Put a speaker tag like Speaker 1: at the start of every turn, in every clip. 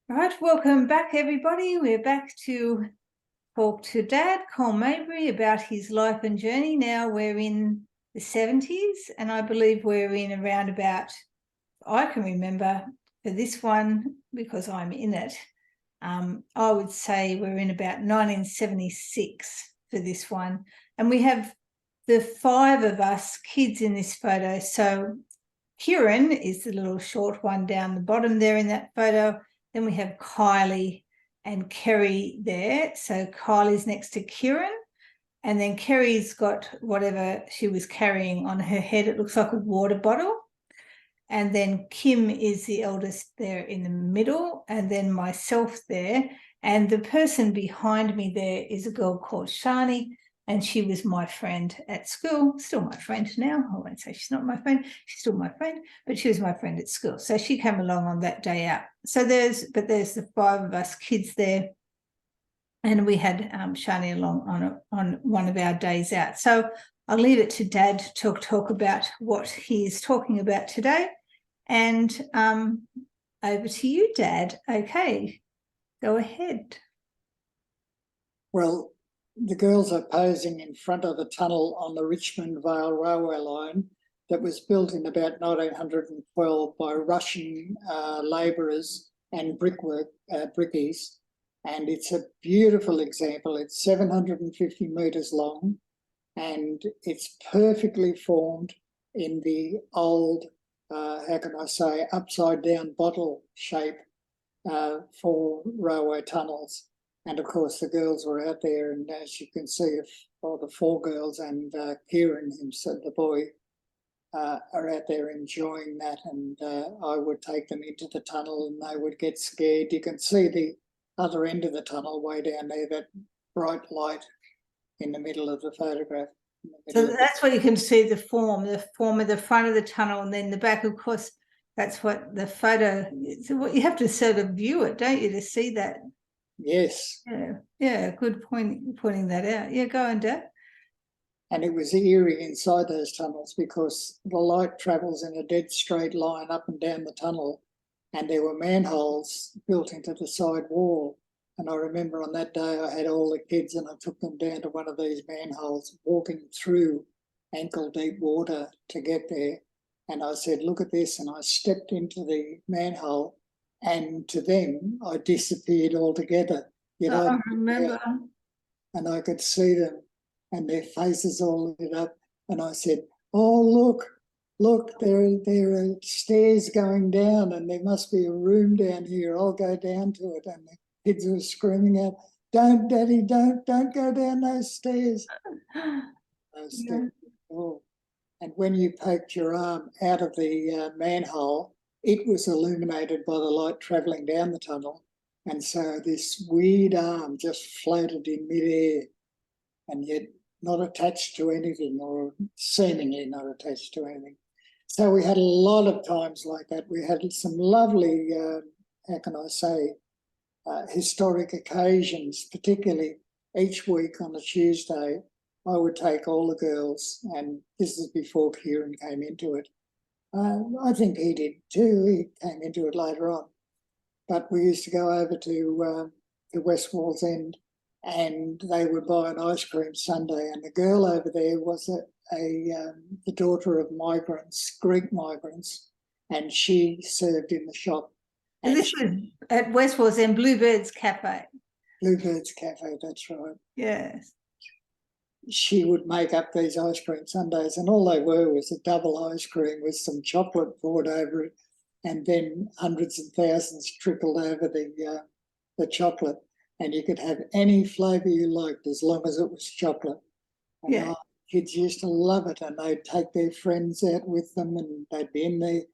Speaker 1: Right, welcome back, everybody. We're back to talk to Dad, Col Maybury, about his life and journey. Now we're in the 70s, and I believe we're in around about, I can remember for this one, because I'm in it, I would say we're in about 1976 for this one. And we have the five of us kids in this photo. So Kieran is the little short one down the bottom there in that photo. Then we have Kylie and Kerri there. So Kylie's next to Kieran. And then Kerri's got whatever she was carrying on her head. It looks like a water bottle. And then Kim is the eldest there in the middle. And then myself there. And the person behind me there is a girl called Shani. And she was my friend at school, still my friend now. I won't say she's not my friend, she's still my friend, but she was my friend at school. So she came along on that day out. So there's the five of us kids there. And we had Shani along on one of our days out. So I'll leave it to Dad to talk about what he is talking about today. And over to you, Dad. Okay, go ahead.
Speaker 2: Well, the girls are posing in front of the tunnel on the Richmond Vale railway line that was built in about 1912 by Russian labourers and brickies. And it's a beautiful example. It's 750 metres long and it's perfectly formed in the old, how can I say, upside down bottle shape for railway tunnels. And of course, the girls were out there, and as you can see, the four girls and Kieran himself, the boy, are out there enjoying that. And I would take them into the tunnel, and they would get scared. You can see the other end of the tunnel way down there, that bright light in the middle of the photograph.
Speaker 1: So that's what you can see, the form of the front of the tunnel, and then the back. Of course, that's what the photo. You have to sort of view it, don't you, to see that?
Speaker 2: Yes.
Speaker 1: Yeah, good point, pointing that out. Yeah, go on, Dad.
Speaker 2: And it was eerie inside those tunnels because the light travels in a dead straight line up and down the tunnel, and there were manholes built into the side wall. And I remember on that day I had all the kids and I took them down to one of these manholes, walking through ankle deep water to get there. And I said, look at this. And I stepped into the manhole, and to them, I disappeared altogether.
Speaker 1: I remember.
Speaker 2: And I could see them and their faces all lit up. And I said, oh, look, there are stairs going down and there must be a room down here. I'll go down to it. And the kids were screaming out, don't, Daddy, don't go down those stairs.
Speaker 1: Yeah.
Speaker 2: Oh. And when you poked your arm out of the manhole, it was illuminated by the light travelling down the tunnel. And so this weird arm just floated in midair, and yet not attached to anything, or seemingly not attached to anything. So we had a lot of times like that. We had some lovely, how can I say, historic occasions, particularly each week on a Tuesday. I would take all the girls, and this is before Kieran came into it. I think he did too. He came into it later on. But we used to go over to West Walls End, and they would buy an ice cream sundae. And the girl over there was the daughter of migrants, Greek migrants, and she served in the shop.
Speaker 1: And this was at West Walls End, Bluebird's Cafe.
Speaker 2: Bluebird's Cafe, that's right.
Speaker 1: Yes.
Speaker 2: She would make up these ice cream sundaes, and all they were was a double ice cream with some chocolate poured over it, and then hundreds and thousands trickled over the chocolate, and you could have any flavour you liked as long as it was chocolate. And
Speaker 1: yeah.
Speaker 2: Kids used to love it, and they'd take their friends out with them, and they'd be in the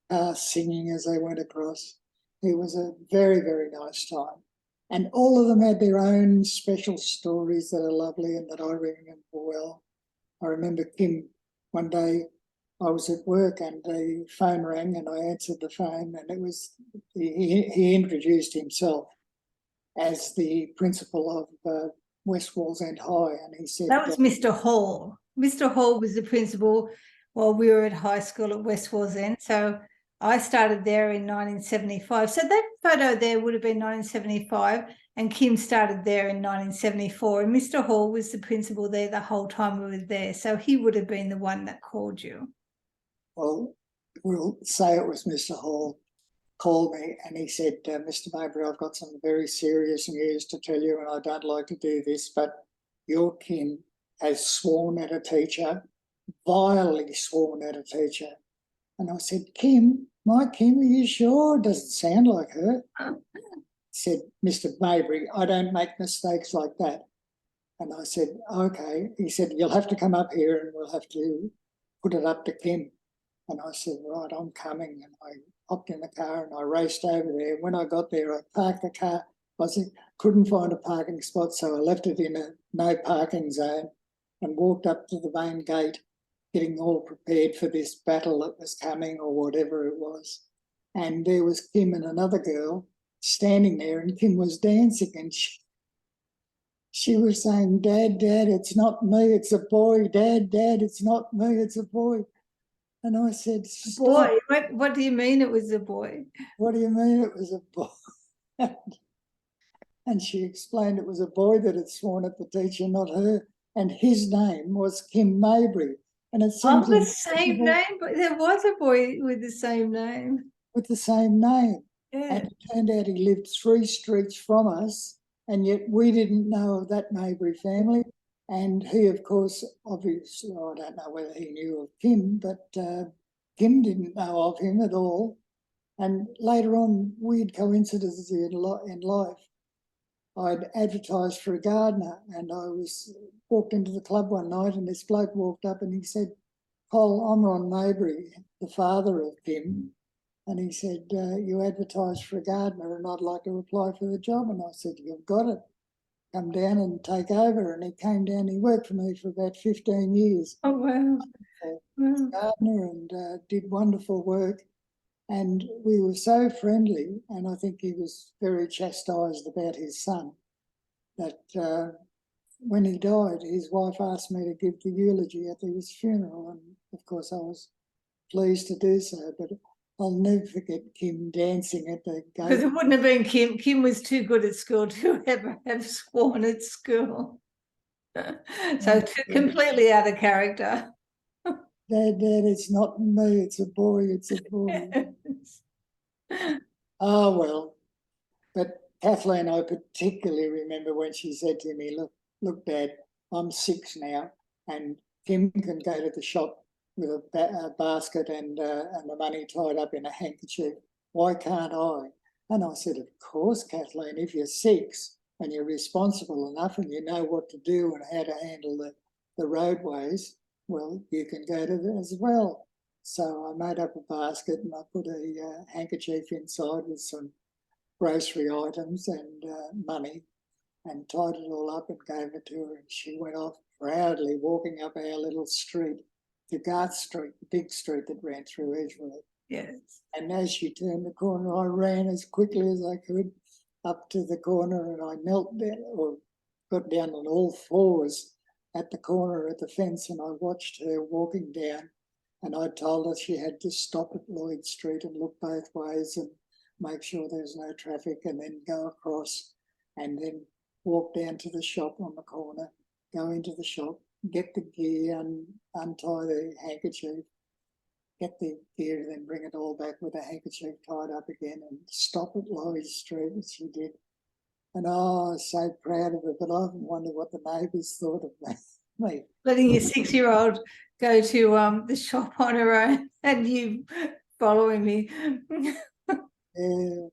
Speaker 2: car singing as they went across. It was a very, very nice time. And all of them had their own special stories that are lovely and that I remember well. I remember Kim, one day I was at work and the phone rang and I answered the phone, and it was, he introduced himself as the principal of West Walls End High, and he said...
Speaker 1: That was Mr. Hall. Mr. Hall was the principal while we were at high school at West Walls End. So I started there in 1975. So that photo there would have been 1975, and Kim started there in 1974. And Mr. Hall was the principal there the whole time we were there. So he would have been the one that called you.
Speaker 2: Well, we'll say it was Mr. Hall called me and he said, Mr. Maybury, I've got some very serious news to tell you, and I don't like to do this, but your Kim has sworn at a teacher, vilely sworn at a teacher. And I said, Kim, my Kim, are you sure? Doesn't sound like her. He said, Mr. Maybury, I don't make mistakes like that. And I said, okay. He said, you'll have to come up here and we'll have to put it up to Kim. And I said, right, I'm coming. And I hopped in the car and I raced over there. When I got there, I parked the car. I couldn't find a parking spot, so I left it in a no parking zone and walked up to the main gate, getting all prepared for this battle that was coming or whatever it was. And there was Kim and another girl standing there, and Kim was dancing, and she was saying, Dad, it's not me, it's a boy. Dad, it's not me, it's a boy. And I said, stop.
Speaker 1: Boy, what do you mean it was a boy?
Speaker 2: What do you mean it was a boy? And she explained it was a boy that had sworn at the teacher, not her. And his name was Kim Maybury. And it seemed
Speaker 1: the same name, but there was a boy with the same name.
Speaker 2: With the same name.
Speaker 1: Yeah.
Speaker 2: And it turned out he lived 3 streets from us, and yet we didn't know of that Maybury family. And he, of course, obviously, I don't know whether he knew of Kim, but Kim didn't know of him at all. And later on, weird coincidences in life. I'd advertised for a gardener, and I walked into the club one night, and this bloke walked up and he said, Col, I'm Ron Maybury, the father of Kim. And he said, you advertised for a gardener and I'd like to apply for the job. And I said, you've got it. Come down and take over. And he came down, he worked for me for about 15 years.
Speaker 1: Oh, wow.
Speaker 2: Gardener, and did wonderful work. And we were so friendly, and I think he was very chastised about his son, that when he died, his wife asked me to give the eulogy at his funeral. And of course I was pleased to do so, but I'll never forget Kim dancing at the gate.
Speaker 1: Because it wouldn't have been Kim. Kim was too good at school to ever have sworn at school. So completely out of character.
Speaker 2: Dad, it's not me, it's a boy, it's a boy. Oh, well. But Kathleen, I particularly remember when she said to me, look, Dad, I'm 6 now, and Kim can go to the shop with a basket and the money tied up in a handkerchief. Why can't I? And I said, of course, Kathleen, if you're 6 and you're responsible enough and you know what to do and how to handle the roadways, well, you can go to that as well. So I made up a basket and I put a handkerchief inside with some grocery items and money, and tied it all up and gave it to her. And she went off proudly walking up our little street to Garth Street, the big street that ran through Edgeworth.
Speaker 1: Yes.
Speaker 2: And as she turned the corner, I ran as quickly as I could up to the corner, and I knelt down or got down on all 4s at the corner at the fence, and I watched her walking down, and I told her she had to stop at Lloyd Street and look both ways and make sure there's no traffic, and then go across and then walk down to the shop on the corner, go into the shop, get the gear and untie the handkerchief, get the gear and then bring it all back with a handkerchief tied up again and stop at Lloyd Street, as she did. And I was so proud of her, but I often wonder what the neighbours thought of me.
Speaker 1: Letting your 6-year-old go to the shop on her own and you following me.
Speaker 2: Yeah.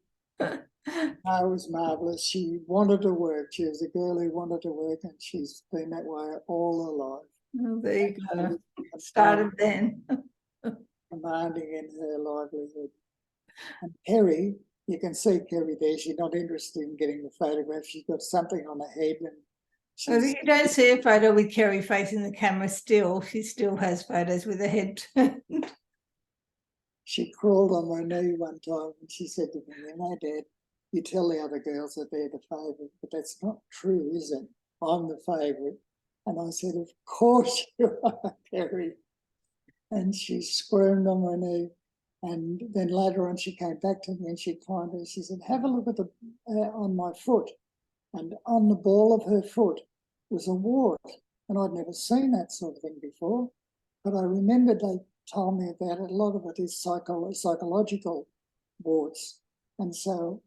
Speaker 2: No, it was marvellous. She wanted to work. She was a girl who wanted to work, and she's been that way all her life.
Speaker 1: Oh, there you go. Started then.
Speaker 2: Commanding in her livelihood. And Kerri, you can see Kerri there. She's not interested in getting the photograph. She's got something on her head, and
Speaker 1: you don't see a photo with Kerri facing the camera still. She still has photos with her head turned.
Speaker 2: She crawled on my knee one time and she said to me, you know, Dad, you tell the other girls that they're the favourite, but that's not true, is it? I'm the favourite. And I said, of course you are, Kerri. And she squirmed on my knee. And then later on, she came back to me and she climbed and she said, have a look at the on my foot. And on the ball of her foot was a wart. And I'd never seen that sort of thing before. But I remembered they told me about it. A lot of it is psychological warts. And so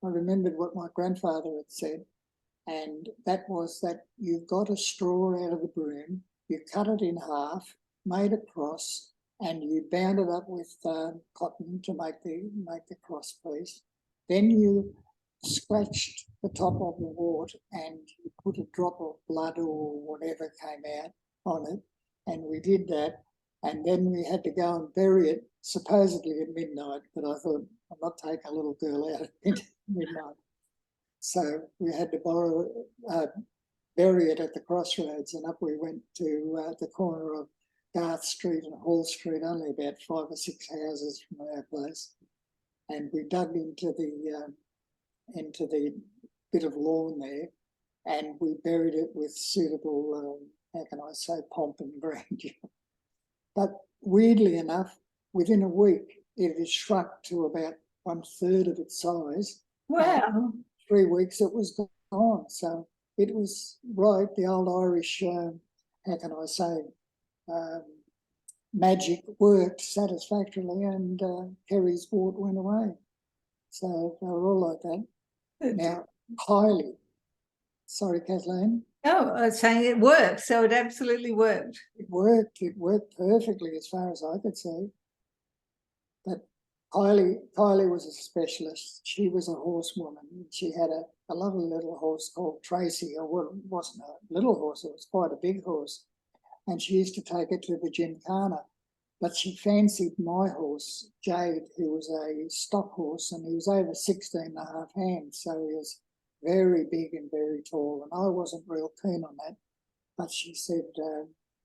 Speaker 2: I remembered what my grandfather had said. And that was that you got a straw out of the broom, you cut it in half, made a cross, and you bound it up with cotton to make the cross piece. Then you scratched the top of the wart and you put a drop of blood or whatever came out on it. And we did that. And then we had to go and bury it, supposedly at midnight. But I thought, I'm not taking a little girl out at midnight. So we had to bury it at the crossroads, and up we went to the corner of Garth Street and Hall Street, only about 5 or 6 houses from our place. And we dug into the bit of lawn there, and we buried it with suitable, how can I say, pomp and grandeur. But weirdly enough, within a week, it had shrunk to about 1/3 of its size.
Speaker 1: Wow.
Speaker 2: 3 weeks it was gone. So it was right, the old Irish, how can I say, magic worked satisfactorily, and Kerri's wart went away. So they were all like that. Now, Kylie, sorry, Kathleen.
Speaker 1: Oh, I was saying it worked, so it absolutely worked.
Speaker 2: It worked perfectly as far as I could see. But Kylie was a specialist. She was a horsewoman. She had a lovely little horse called Tracy, or it wasn't a little horse, it was quite a big horse. And she used to take it to the gymkhana. But she fancied my horse, Jade, who was a stock horse, and he was over 16.5 hands. So he was very big and very tall. And I wasn't real keen on that. But she said,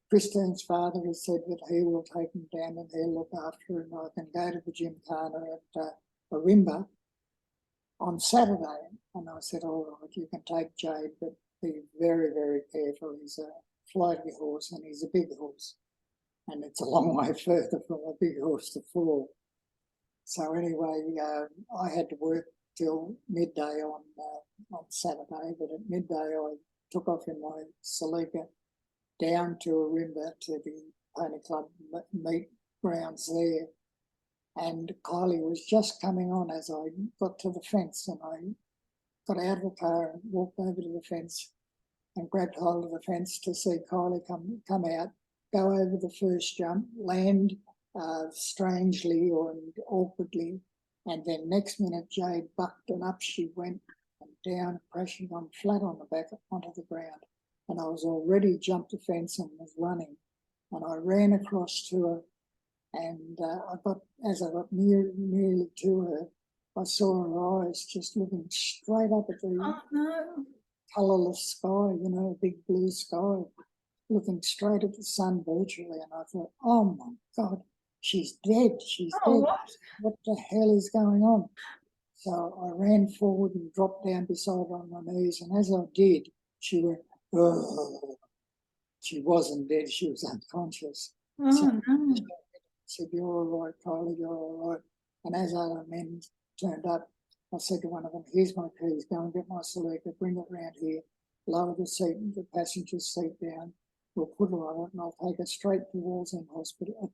Speaker 2: Christine's father has said that he will take him down and he'll look after him. I can go to the gymkhana at Ourimbah on Saturday. And I said, all right, you can take Jade, but be very, very careful. He's a flighty horse and he's a big horse. And it's a long way further from a big horse to fall. So anyway, I had to work till midday on Saturday, but at midday I took off in my Salika down to Ourimbah to the Pony Club meet grounds there. And Kylie was just coming on as I got to the fence, and I got out of the car and walked over to the fence and grabbed hold of the fence to see Kylie come out, go over the first jump, land strangely or awkwardly, and then next minute Jade bucked and up she went and down, crashing on flat on the back onto the ground. And I was already jumped the fence and was running. And I ran across to her, and as I got nearly to her, I saw her eyes just looking straight up at the colourless sky, big blue sky, looking straight at the sun virtually. And I thought, oh my God, she's dead. She's dead. What the hell is going on? So I ran forward and dropped down beside her on my knees. And as I did, she went, oh. She wasn't dead, she was unconscious. So I said, you're all right, Kylie, you're all right. And as other men turned up, I said to one of them, here's my keys, go and get my Salika, bring it round here, lower the seat, the passenger's seat down, we'll put her on it, and I'll take her straight to Wallsend Hospital,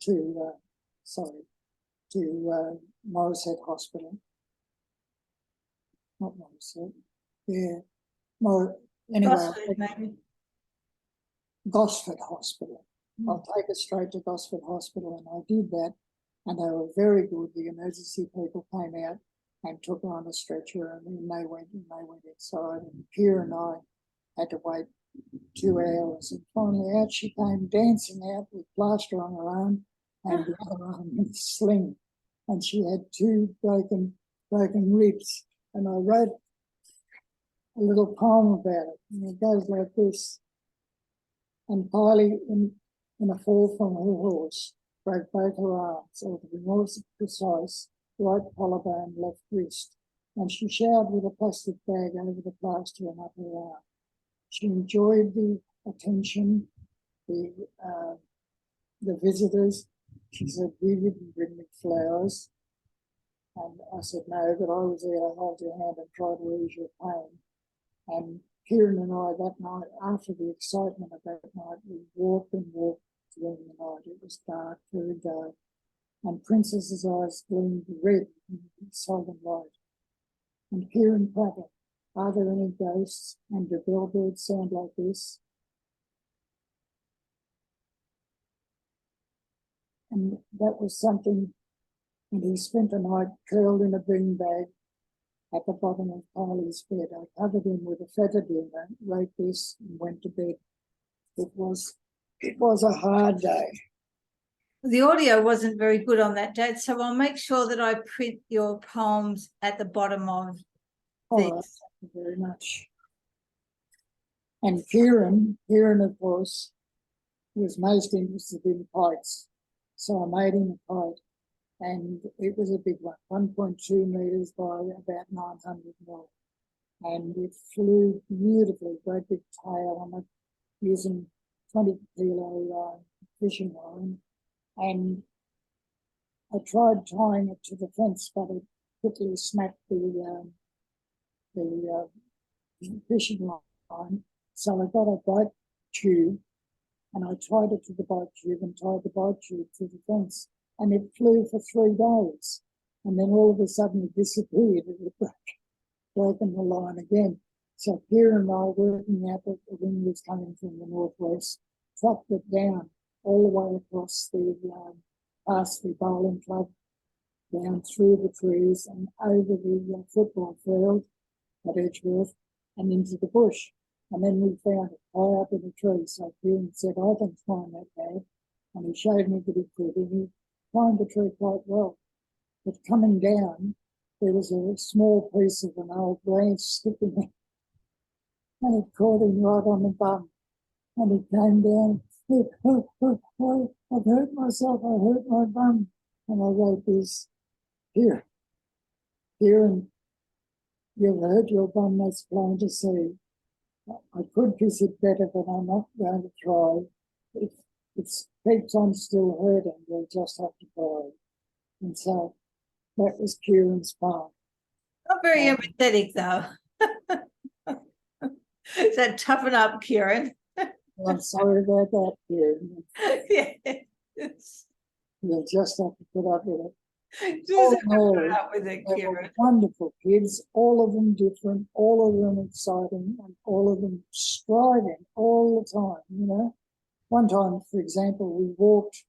Speaker 2: to Morisset Hospital. Not Morisset, yeah. Anyway, Gosford Hospital. I'll take her straight to Gosford Hospital, and I did that, and they were very good. The emergency people came out and took her on a stretcher, and then they went inside, and Kieran and I had to wait 2 hours, and finally out she came, dancing out with plaster on her arm and the other arm in a sling, and she had 2 broken ribs, and I wrote a little poem about it, and it goes like this. And Kylie, in a fall from her horse, broke both her arms, or to be more precise, right collarbone, left wrist, and she showered with a plastic bag over the plaster and up her arm. She enjoyed the attention, the visitors, She said, "You didn't bring me flowers." And I said, "No, but I was there to hold your hand and try to ease your pain." And Kieran and I that night, after the excitement of that night, we walked and walked during the night. It was dark, very dark, and Princess's eyes gleamed red in the southern light. And Kieran prattled, "Are there any ghosts? And do bellbirds sound like this?" And that was something, and he spent the night curled in a beanbag at the bottom of Kylie's bed. I covered him with a feather duvet, wrote this, and went to bed. It was a hard day.
Speaker 1: The audio wasn't very good on that, Dad, so I'll make sure that I print your poems at the bottom of
Speaker 2: Oh,
Speaker 1: this.
Speaker 2: thank you very much. And Kieran, of course, was most interested in kites. So I made him a kite, and it was a big one, 1.2 metres by about 900 mil. And it flew beautifully, great big tail on it, using 20-kilo fishing line. And I tried tying it to the fence, but it quickly snapped the fishing line. So I got a bike tube, and I tied it to the bike tube and tied the bike tube to the fence. And it flew for 3 days. And then all of a sudden it disappeared. It had broken the line again. So Kieran and I, working out that the wind was coming from the northwest, tracked it down all the way across the past the bowling club, down through the trees and over the football field at Edgeworth and into the bush. And then we found it high up in a tree. So Kieran said, "I can climb that, Dad." And he showed me that he could, and he climbed the tree quite well. But coming down, there was a small piece of an old branch sticking in, and it caught him right on the bum. And he came down, "I've hurt myself, I hurt my bum." And I wrote this, "Here, Kieran, you've hurt your bum, that's plain to see. I could kiss it better, but I'm not going to try. If it keeps on still hurting, you'll just have to cry." And so that was Kieran's poem.
Speaker 1: Not very empathetic, though. So toughen up, Kieran.
Speaker 2: I'm sorry about that, Kieran.
Speaker 1: Yes.
Speaker 2: You'll just have to put up with it.
Speaker 1: Just have to put up with it,
Speaker 2: They
Speaker 1: Kieran.
Speaker 2: were wonderful kids, all of them different, all of them exciting, and all of them striving all the time, you know. One time, for example, we walked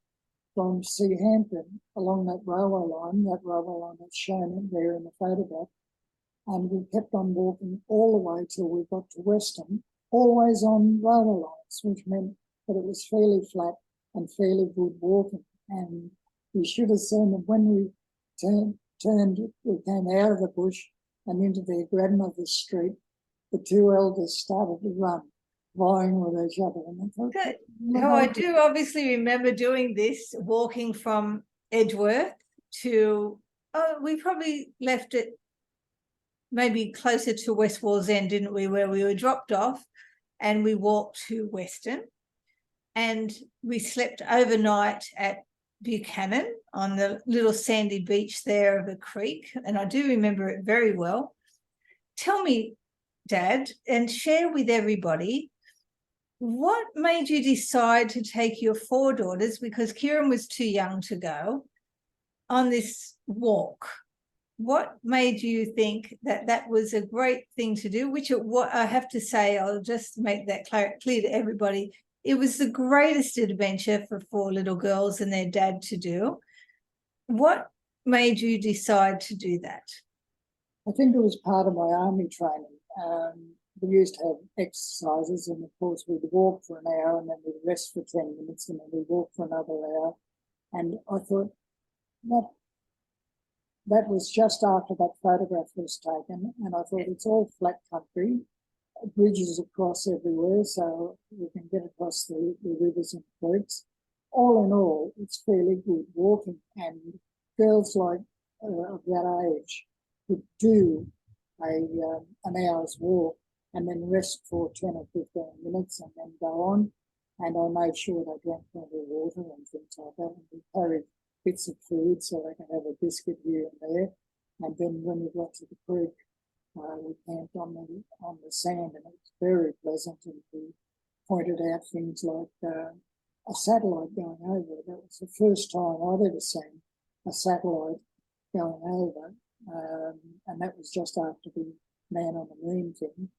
Speaker 2: from Seahamton along that railway line that's shown in there in the photograph, and we kept on walking all the way till we got to Weston, always on railway lines, which meant that it was fairly flat and fairly good walking. And we should have seen that when we we came out of the bush and into their grandmother's street, the two elders started to run, vying with each other. And I thought,
Speaker 1: No, I do obviously remember doing this, walking from Edgeworth to, we probably left it maybe closer to West Wallsend, didn't we, where we were dropped off, and we walked to Weston, and we slept overnight at Buchanan on the little sandy beach there of a creek, and I do remember it very well. Tell me, Dad, and share with everybody, what made you decide to take your 4 daughters, because Kieran was too young to go, on this walk? What made you think that that was a great thing to do? Which what I have to say, I'll just make that clear to everybody. It was the greatest adventure for 4 little girls and their dad to do. What made you decide to do that?
Speaker 2: I think it was part of my army training. We used to have exercises, and of course we'd walk for an hour and then we'd rest for 10 minutes and then we'd walk for another hour. And I thought that was just after that photograph was taken, and I thought it's all flat country, bridges across everywhere, so we can get across the rivers and creeks. All in all, it's fairly good walking, and girls like of that age could do an hour's walk and then rest for 10 or 15 minutes and then go on. and I made sure they drank plenty of water and things like that. And we carried bits of food so they can have a biscuit here and there. And then when we got to the creek, we camped on the sand, and it was very pleasant. And we pointed out things like a satellite going over. That was the first time I'd ever seen a satellite going over, and that was just after the Man on the Moon thing.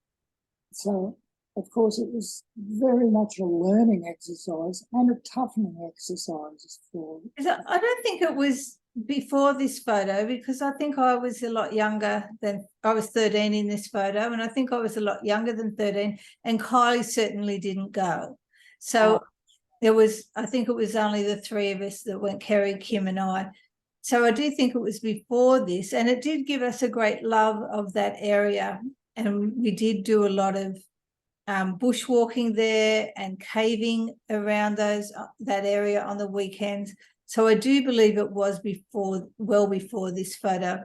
Speaker 2: So, of course, it was very much a learning exercise and a toughening exercise for.
Speaker 1: I don't think it was before this photo, because I think I was a lot younger than, I was 13 in this photo, and I think I was a lot younger than 13, and Kylie certainly didn't go. So there was, I think it was only the three of us that went, Kerri, Kim and I. So I do think it was before this, and it did give us a great love of that area. And we did do a lot of bushwalking there and caving around that area on the weekends. So I do believe it was well before this photo.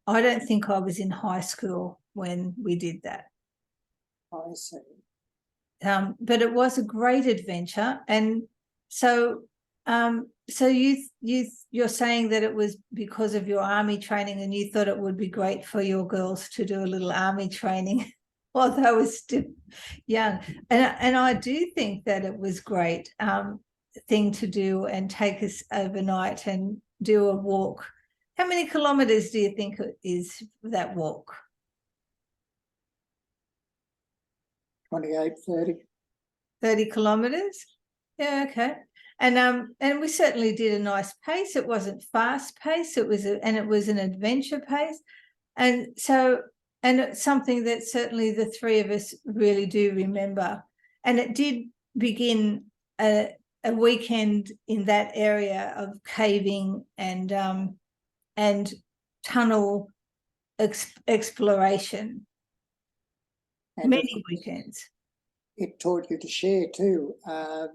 Speaker 1: I don't think I was in high school when we did that.
Speaker 2: I see.
Speaker 1: But it was a great adventure. And so you're saying that it was because of your army training, and you thought it would be great for your girls to do a little army training while they were still young. And I do think that it was great thing to do, and take us overnight and do a walk. How many kilometres do you think it is that walk?
Speaker 2: 28, 30.
Speaker 1: 30 kilometres? Yeah, okay. And we certainly did a nice pace. It wasn't fast pace. It was an adventure pace. And so, and it's something that certainly the three of us really do remember. And it did begin a weekend in that area of caving and tunnel exploration.
Speaker 2: And
Speaker 1: many weekends.
Speaker 2: It taught you to share too. A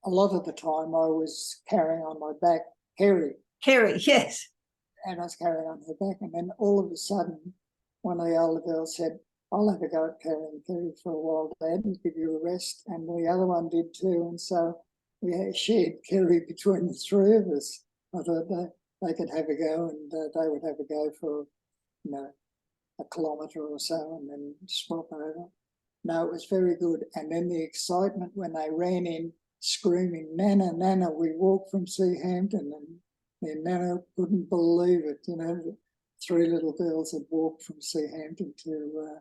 Speaker 2: lot of the time I was carrying on my back Kerri,
Speaker 1: Yes.
Speaker 2: and I was carrying on her back, and then all of a sudden one of the older girls said, I'll have a go at carrying Kerri for a while, Dad, and give you a rest. And the other one did too. And so we shared Kerri between the three of us. I thought they could have a go, and they would have a go for, a kilometre or so, and then swap over. No, it was very good. And then the excitement when they ran in screaming, Nana, Nana, we walked from Seahamton, and then Nana couldn't believe it. Three little girls had walked from Seahamton to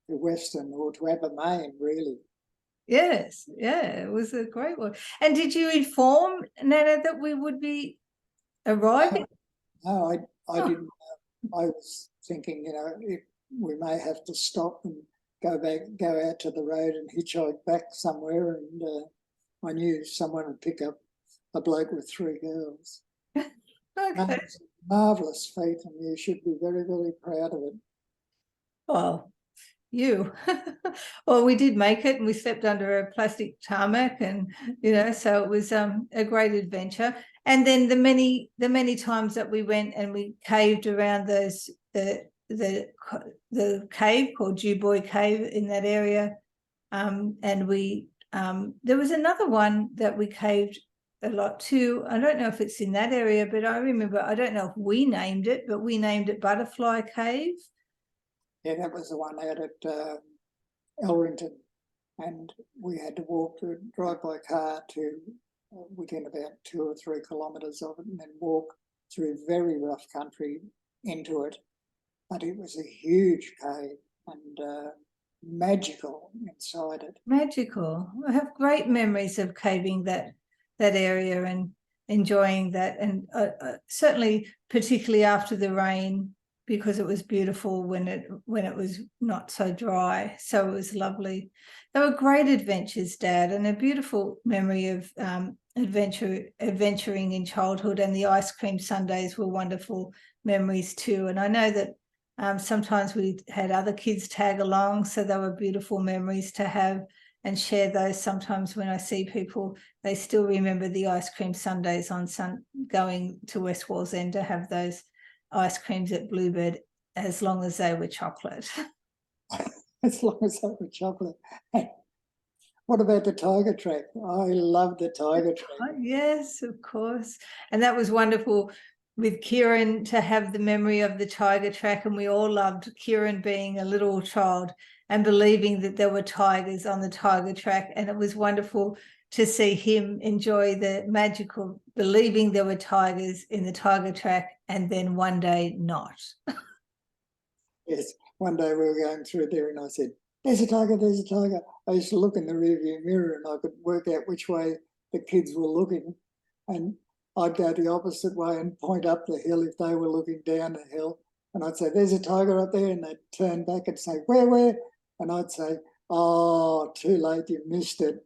Speaker 2: Western, or to Abermain, really.
Speaker 1: Yes, yeah, it was a great one. And did you inform Nana that we would be arriving?
Speaker 2: No, I didn't. I was thinking, if we may have to stop and go out to the road and hitchhike back somewhere, and I knew someone would pick up a bloke with three girls.
Speaker 1: Okay.
Speaker 2: It was a marvellous feat, and you should be very, very proud of it.
Speaker 1: Well, well, we did make it, and we slept under a plastic tarmac, and so it was a great adventure. And then the many times that we went and we caved around the cave called Dewboy Cave in that area, and we there was another one that we caved a lot too. I don't know if it's in that area, but I remember, I don't know if we named it, but we named it Butterfly Cave.
Speaker 2: Yeah, that was the one out at Elrington, and we had to drive by car to within about 2 or 3 kilometres of it, and then walk through very rough country into it. But it was a huge cave, and magical inside it.
Speaker 1: Magical. I have great memories of caving that area and enjoying that, and certainly particularly after the rain, because it was beautiful when it was not so dry. So it was lovely. They were great adventures, Dad, and a beautiful memory of adventuring in childhood. And the ice cream sundaes were wonderful memories too. And I know that sometimes we had other kids tag along, so they were beautiful memories to have and share those. Sometimes when I see people, they still remember the ice cream sundaes on going to West Wallsend to have those ice creams at Bluebird, as long as they were chocolate.
Speaker 2: As long as they were chocolate. What about the tiger track? I love the tiger track.
Speaker 1: Oh, yes, of course. And that was wonderful with Kieran to have the memory of the tiger track, and we all loved Kieran being a little child and believing that there were tigers on the tiger track, and it was wonderful to see him enjoy the magical believing there were tigers in the tiger track and then one day not.
Speaker 2: Yes, one day we were going through there and I said, there's a tiger, there's a tiger. I used to look in the rearview mirror and I could work out which way the kids were looking, and I'd go the opposite way and point up the hill if they were looking down the hill, and I'd say, there's a tiger up there, and they'd turn back and say, where? And I'd say, oh, too late, you missed it.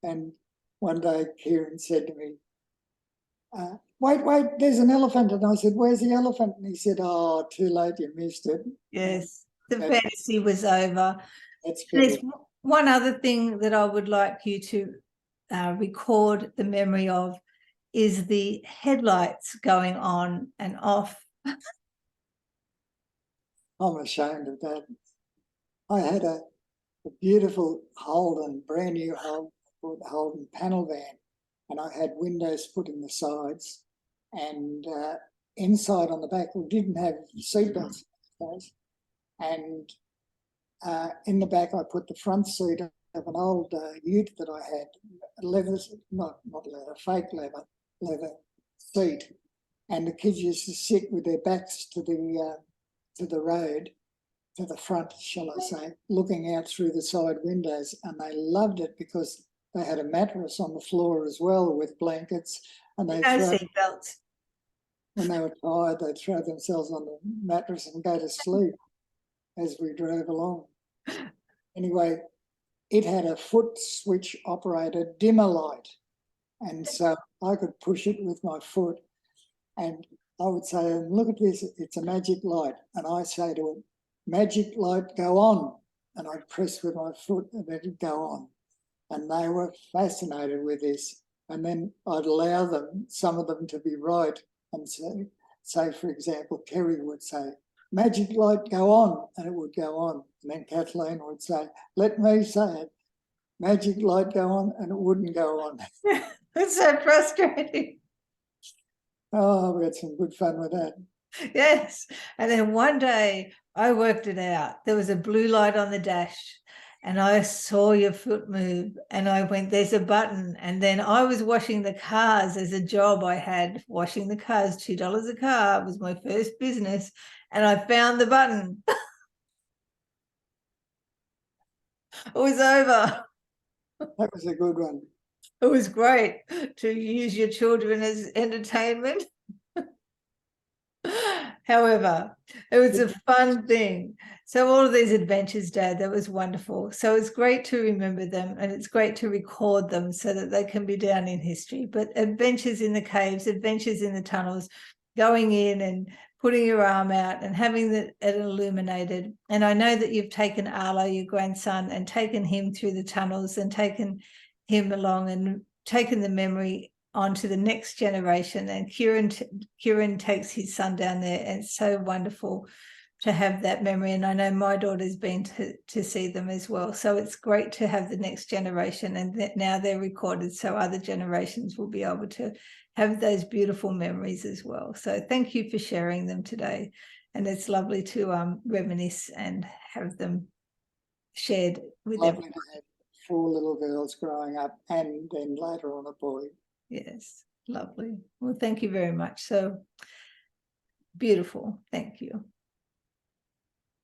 Speaker 2: And one day Kieran said to me, wait, there's an elephant. And I said, where's the elephant? And he said, oh, too late, you missed it.
Speaker 1: Yes, the fantasy was over.
Speaker 2: That's
Speaker 1: There's
Speaker 2: good.
Speaker 1: one other thing that I would like you to record the memory of is the headlights going on and off.
Speaker 2: I'm ashamed of that. I had a beautiful Holden, brand new Holden panel van, and I had windows put in the sides, and inside on the back we didn't have seatbelts, and in the back I put the front seat of an old ute that I had, leather, not leather, fake leather seat, and the kids used to sit with their backs to the road, to the front, shall I say, looking out through the side windows, and they loved it because they had a mattress on the floor as well with blankets, and they
Speaker 1: No seatbelts.
Speaker 2: when they were tired, they'd throw themselves on the mattress and go to sleep as we drove along. Anyway, it had a foot switch operated dimmer light, and so I could push it with my foot, and I would say, look at this, it's a magic light. And I say to it, magic light, go on. And I'd press with my foot and it'd go on. And they were fascinated with this. And then I'd allow them, some of them, to be right and say, for example, Kerri would say, magic light, go on, and it would go on. And then Kathleen would say, let me say it, magic light, go on, and it wouldn't go on.
Speaker 1: It's so frustrating.
Speaker 2: Oh, we had some good fun with that.
Speaker 1: Yes. And then one day I worked it out. There was a blue light on the dash and I saw your foot move and I went, there's a button. And then I was washing the cars as a job I had, washing the cars, $2 a car. It was my first business. And I found the button. It was over.
Speaker 2: That was a good one.
Speaker 1: It was great to use your children as entertainment. However, it was a fun thing. So all of these adventures, Dad, that was wonderful. So it's great to remember them and it's great to record them so that they can be down in history. But adventures in the caves, adventures in the tunnels, going in and putting your arm out and having it illuminated. And I know that you've taken Arlo, your grandson, and taken him through the tunnels and taken him along and taken the memory onto the next generation. And Kieran takes his son down there, and it's so wonderful to have that memory. And I know my daughter's been to see them as well. So it's great to have the next generation, and that now they're recorded so other generations will be able to have those beautiful memories as well. So thank you for sharing them today. And it's lovely to reminisce and have them shared with everyone.
Speaker 2: To have 4 little girls growing up and then later on a boy.
Speaker 1: Yes, lovely. Well, thank you very much. So beautiful. Thank you.